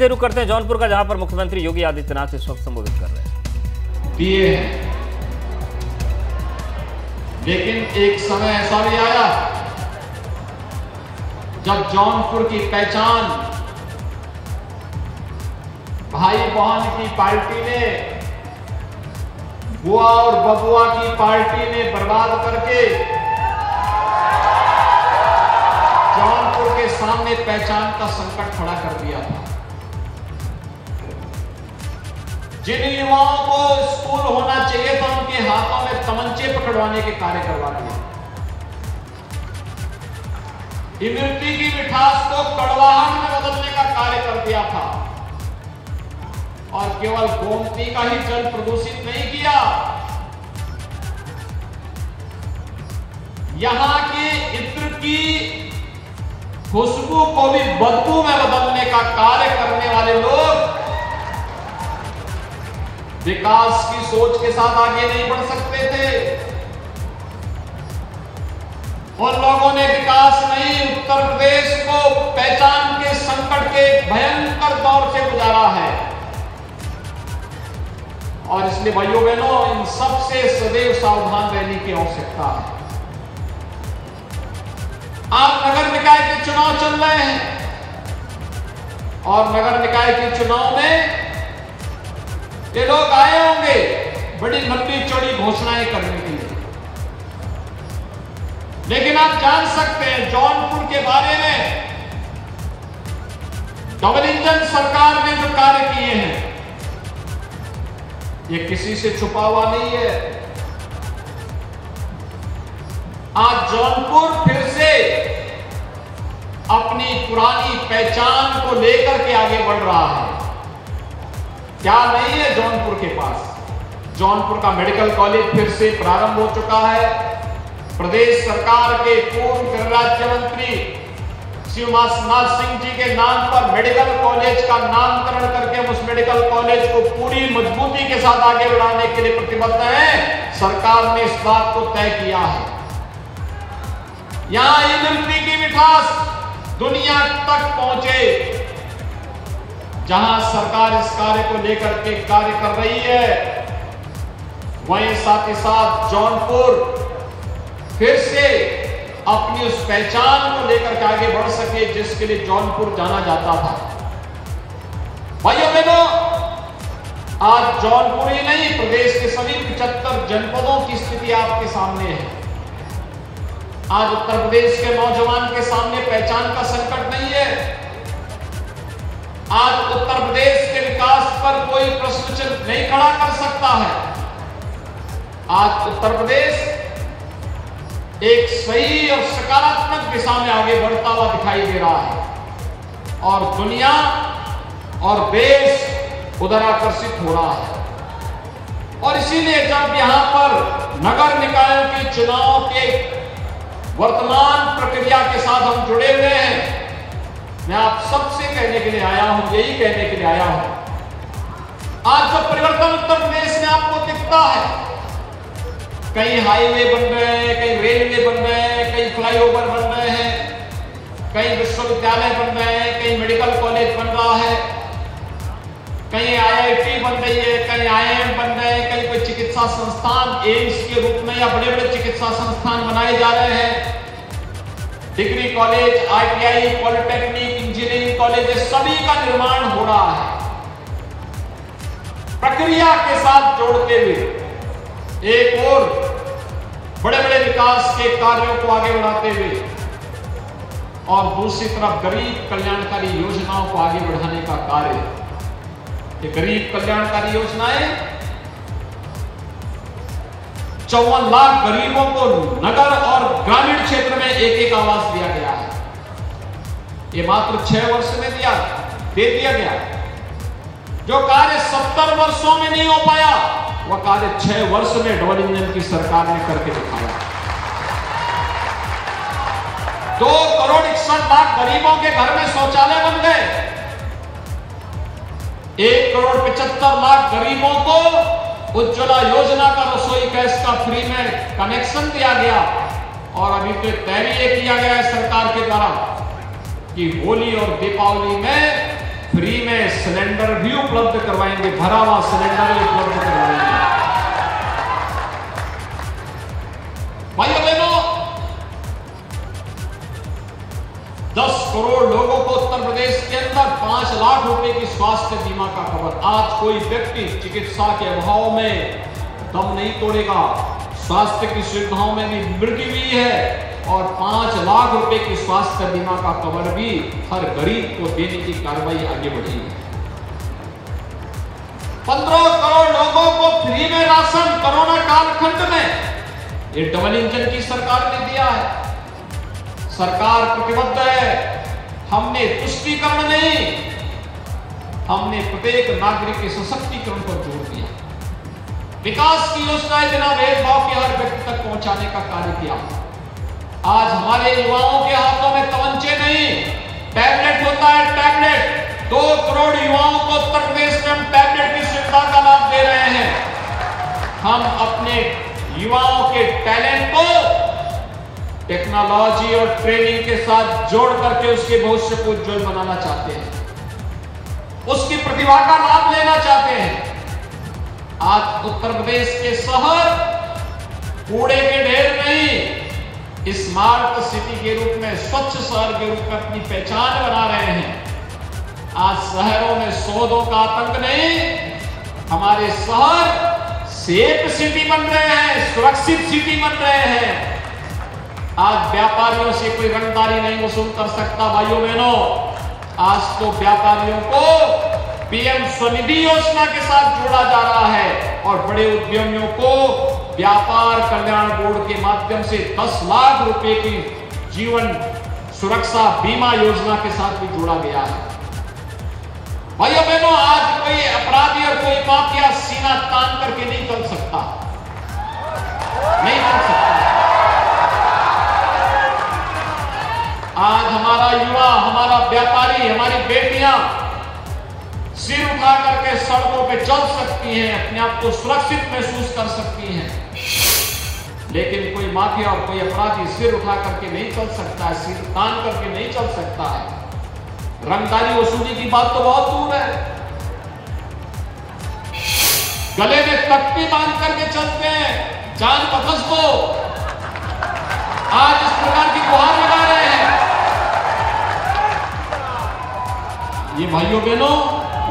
से रुक करते हैं जौनपुर का, जहां पर मुख्यमंत्री योगी आदित्यनाथ इस वक्त संबोधित कर रहे हैं। दिए हैं, लेकिन एक समय ऐसा भी आया जब जौनपुर की पहचान भाई बहन की पार्टी ने, बुआ और बबुआ की पार्टी ने बर्बाद करके जौनपुर के सामने पहचान का संकट खड़ा कर दिया था। जिन युवाओं को स्कूल होना चाहिए था, उनके हाथों में तमंचे पकड़वाने के कार्य करवा दिया। इमरती की मिठास को कड़वाहट में बदलने का कार्य कर दिया था। और केवल गोमती का ही जल प्रदूषित नहीं किया, यहां के इत्र की खुशबू को भी बदबू में बदलने का कार्य करने वाले लोग विकास की सोच के साथ आगे नहीं बढ़ सकते थे। उन लोगों ने विकास नहीं, उत्तर प्रदेश को पहचान के संकट के भयंकर दौर से गुजारा है। और इसलिए भाइयों बहनों, इन सबसे सदैव सावधान रहने की आवश्यकता है। आप नगर निकाय के चुनाव चल रहे हैं और नगर निकाय के चुनाव में ये लोग आए होंगे बड़ी लंबी चौड़ी घोषणाएं करने के लिए, लेकिन आप जान सकते हैं जौनपुर के बारे में डबल इंजन सरकार ने जो कार्य किए हैं, ये किसी से छुपा हुआ नहीं है। आज जौनपुर फिर से अपनी पुरानी पहचान को लेकर के आगे बढ़ रहा है। क्या नहीं है जौनपुर के पास? जौनपुर का मेडिकल कॉलेज फिर से प्रारंभ हो चुका है। प्रदेश सरकार के पूर्व गृह राज्य मंत्री शिवनाथ सिंह जी के नाम पर मेडिकल कॉलेज का नामकरण करके हम उस मेडिकल कॉलेज को पूरी मजबूती के साथ आगे बढ़ाने के लिए प्रतिबद्ध हैं। सरकार ने इस बात को तय किया है। यहां इमरती की मिठास दुनिया तक पहुंचे। जहां सरकार इस कार्य को लेकर के कार्य कर रही है, वहीं साथ ही साथ जौनपुर फिर से अपनी उस पहचान को लेकर के आगे बढ़ सके जिसके लिए जौनपुर जाना जाता था। भाइयों बहनों, आज जौनपुर ही नहीं, प्रदेश के सभी 75 जनपदों की स्थिति आपके सामने है। आज उत्तर प्रदेश के नौजवान के सामने पहचान का संकट नहीं है। आज उत्तर प्रदेश के विकास पर कोई प्रश्न चिन्ह नहीं खड़ा कर सकता है। आज उत्तर प्रदेश एक सही और सकारात्मक दिशा में आगे बढ़ता हुआ दिखाई दे रहा है और दुनिया और देश उधर आकर्षित हो रहा है। और इसीलिए जब यहां पर नगर निकायों के चुनाव के वर्तमान प्रक्रिया के साथ हम जुड़े हुए हैं, मैं आप सबसे कहने के लिए आया हूं, यही कहने के लिए आया हूं। आज जो परिवर्तन उत्तर प्रदेश में आपको दिखता है, कई हाईवे बन रहे हैं, कई रेलवे बन रहे हैं, कई फ्लाईओवर बन रहे हैं, कई विश्वविद्यालय बन रहे हैं, कई मेडिकल कॉलेज बन रहा है, कहीं IIT बन रही है, कहीं IIM बन रहे हैं, कहीं कोई चिकित्सा संस्थान एम्स के रूप में या बड़े बड़े चिकित्सा संस्थान बनाए जा रहे हैं। Degree college, ITI, polytechnic, engineering college, सभी का निर्माण हो रहा है। प्रक्रिया के साथ जोड़ते हुए एक और बड़े बड़े विकास के कार्यों को आगे बढ़ाते हुए और दूसरी तरफ गरीब कल्याणकारी योजनाओं को आगे बढ़ाने का कार्य। ये गरीब कल्याणकारी योजनाएं 54 लाख गरीबों को नगर और ग्रामीण क्षेत्र में एक आवास दिया गया है। ये मात्र 6 वर्ष में दे दिया गया। जो कार्य 70 वर्षों में नहीं हो पाया, वह कार्य 6 वर्ष में डबल इंजन की सरकार ने करके दिखाया। 2 करोड़ 61 लाख गरीबों के घर में शौचालय बन गए। 1 करोड़ 75 लाख गरीबों को उज्ज्वला योजना का रसोई गैस का फ्री में कनेक्शन दिया गया। और अभी तो तय भी ये किया गया है सरकार के द्वारा कि होली और दीपावली में फ्री में सिलेंडर भी उपलब्ध करवाएंगे, भरा हुआ सिलेंडर भी उपलब्ध करवाएंगे। भाइयों बहनों, 10 करोड़ लोगों को उत्तर प्रदेश के अंदर 5 लाख रुपए की स्वास्थ्य बीमा का कवर। आज कोई व्यक्ति चिकित्सा के अभाव में दम नहीं तोड़ेगा, स्वास्थ्य की सुविधाओं में भी वृद्धि हुई है और 5 लाख रुपए की स्वास्थ्य बीमा का कवर भी हर गरीब को देने की कार्रवाई आगे बढ़ी है। 15 करोड़ लोगों को फ्री में राशन कोरोना कालखंड में, ये डबल इंजन की सरकार ने दिया है। सरकार प्रतिबद्ध है। हमने तुष्टीकरण नहीं, हमने प्रत्येक नागरिक के सशक्तिकरण पर जोर दिया। विकास की योजनाएं बिना भेदभाव के हर व्यक्ति तक पहुंचाने का कार्य किया। आज हमारे युवाओं के हाथों में तमंचे नहीं, टैबलेट होता है, टैबलेट। 2 करोड़ युवाओं को उत्तर प्रदेश में हम टैबलेट की सुविधा का लाभ दे रहे हैं। हम अपने युवाओं के टैलेंट को टेक्नोलॉजी और ट्रेनिंग के साथ जोड़ करके उसके भविष्य को उज्जवल बनाना चाहते हैं, उसकी प्रतिभा का लाभ लेना चाहते हैं। आज उत्तर प्रदेश के शहर कूड़े के ढेर नहीं, स्मार्ट सिटी के रूप में, स्वच्छ शहर के रूप में अपनी पहचान बना रहे हैं। आज शहरों में सौदों का आतंक नहीं, हमारे शहर सेफ सिटी बन रहे हैं, सुरक्षित सिटी बन रहे हैं। आज व्यापारियों से कोई रंगदारी नहीं वसूल कर सकता। भाइयों बहनों, आज तो व्यापारियों को पीएम स्वनिधि योजना के साथ जोड़ा जा रहा है और बड़े उद्यमियों को व्यापार कल्याण बोर्ड के माध्यम से 10 लाख रुपए की जीवन सुरक्षा बीमा योजना के साथ भी जोड़ा गया है। भाइयों बहनों, आज कोई अपराधी और कोई माफिया सीना तान करके नहीं चल सकता, नहीं चल सकता। आज हमारा युवा, हमारा व्यापारी, हमारी बेटियां सिर उठा करके सड़कों पे चल सकती हैं, अपने आप को सुरक्षित महसूस कर सकती हैं। लेकिन कोई माफिया और कोई अपराधी सिर उठा करके नहीं चल सकता है, सिर तान करके नहीं चल सकता है। रंगदारी वसूली की बात तो बहुत दूर है, गले में तख्ती बांध करके चलते हैं, जान बखस दो। आज इस प्रकार की गुहार लगा रहे हैं। ये भाइयों बहनों,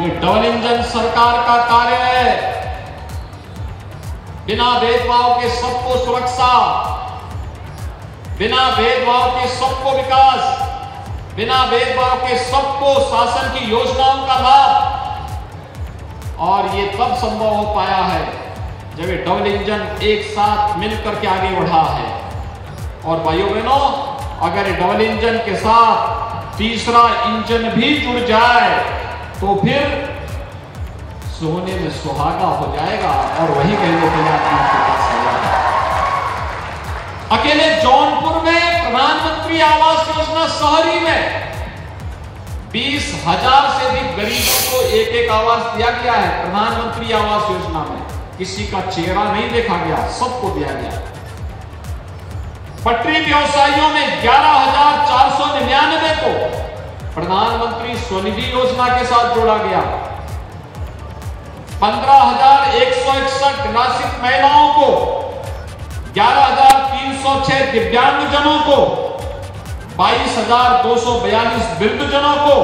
ये डबल इंजन सरकार का कार्य है। बिना भेदभाव के सबको सुरक्षा, बिना भेदभाव के सबको विकास, बिना भेदभाव के सबको शासन की योजनाओं का लाभ। और ये तब संभव हो पाया है जब ये डबल इंजन एक साथ मिलकर के आगे बढ़ा है। और भाइयों बहनों, अगर ये डबल इंजन के साथ तीसरा इंजन भी जुड़ जाए तो फिर सोने में सुहागा हो जाएगा और वही कहने के लिए अकेले जौनपुर में प्रधानमंत्री आवास योजना शहरी में 20,000 से अधिक गरीबों को एक आवास दिया गया है। प्रधानमंत्री आवास योजना में किसी का चेहरा नहीं देखा गया, सबको दिया गया। पटरी व्यवसायियों में 11,499 को प्रधानमंत्री स्वनिधि योजना के साथ जोड़ा गया। 15,161 निराश्रित महिलाओं को, 11,306 दिव्यांगजनों को, 22,242 वृद्धजनों को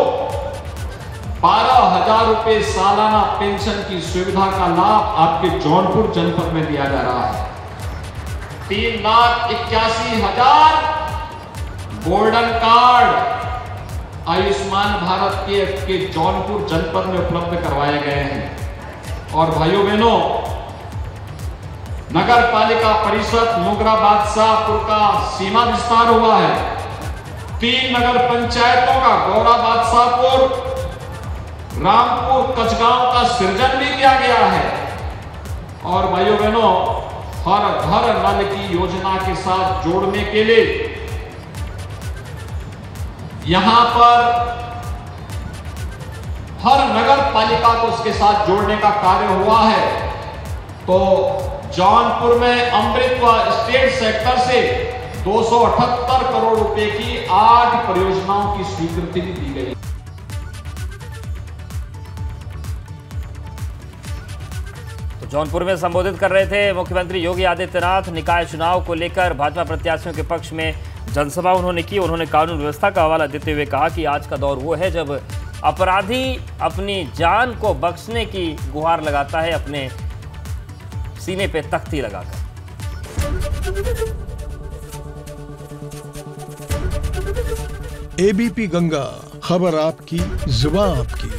12,000 रुपए सालाना पेंशन की सुविधा का लाभ आपके जौनपुर जनपद में दिया जा रहा है। 3,81,000 गोल्डन कार्ड आयुष्मान भारत के जौनपुर जनपद में उपलब्ध करवाए गए हैं। और भाइयों बहनों, नगर पालिका परिषद मोगरा बादशाहपुर का सीमा विस्तार हुआ है। 3 नगर पंचायतों का गौरा बादशाहपुर, रामपुर, कचगांव का सृजन भी किया गया है। और भाइयों बहनों, हर घर नल की योजना के साथ जोड़ने के लिए यहां पर हर नगर पालिका को उसके साथ जोड़ने का कार्य हुआ है। तो जौनपुर में अमृत व स्टेट सेक्टर से 278 करोड़ रुपए की 8 परियोजनाओं की स्वीकृति भी दी गई। जौनपुर में संबोधित कर रहे थे मुख्यमंत्री योगी आदित्यनाथ। निकाय चुनाव को लेकर भाजपा प्रत्याशियों के पक्ष में जनसभा उन्होंने की। उन्होंने कानून व्यवस्था का हवाला देते हुए कहा कि आज का दौर वो है जब अपराधी अपनी जान को बख्शने की गुहार लगाता है, अपने सीने पे तख्ती लगाकर। एबीपी गंगा, खबर आपकी, जुबान आपकी।